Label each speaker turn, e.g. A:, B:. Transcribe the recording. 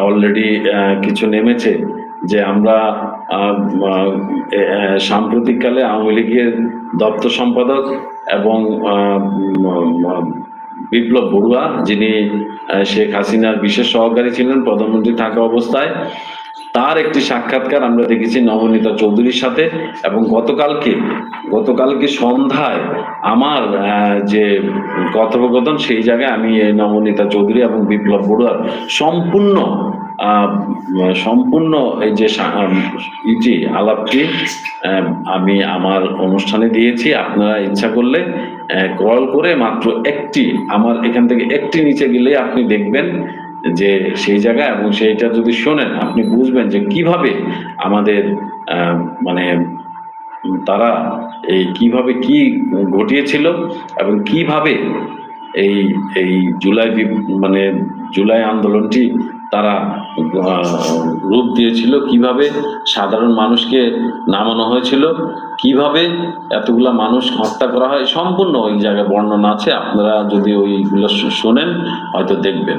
A: Already কিছু নেমেছে যে আমরা সাম্প্রতিককালে আওয়ামী লীগের দপ্তর সম্পাদক এবং বিপ্লব বড়ুয়া, যিনি শেখ হাসিনার বিশেষ সহকারী ছিলেন প্রধানমন্ত্রী থাকা অবস্থায়, তার একটি সাক্ষাৎকার আমরা দেখেছি নবনীতা চৌধুরীর সাথে। এবং গতকালকে সন্ধ্যায় আমার যে কথোপকথন, সেই জায়গায় আমি নবনীতা চৌধুরী এবং বিপ্লব বড়ুয়ার সম্পূর্ণ এই যে আলাপটি আমি আমার অনুষ্ঠানে দিয়েছি। আপনারা ইচ্ছা করলে কল করে মাত্র আমার এখান থেকে একটি নিচে গেলে আপনি দেখবেন যে সেই জায়গা, এবং সেইটা যদি শোনেন আপনি বুঝবেন যে কিভাবে আমাদের মানে তারা কিভাবে কি ঘটিয়েছিল এবং কিভাবে এই এই জুলাই আন্দোলনটি তারা রূপ দিয়েছিল, কিভাবে সাধারণ মানুষকে নামানো হয়েছিল, কিভাবে এতগুলা মানুষ হত্যা করা হয়, সম্পূর্ণ ওই জায়গায় বর্ণনা আছে। আপনারা যদি ওইগুলো শোনেন হয়তো দেখবেন।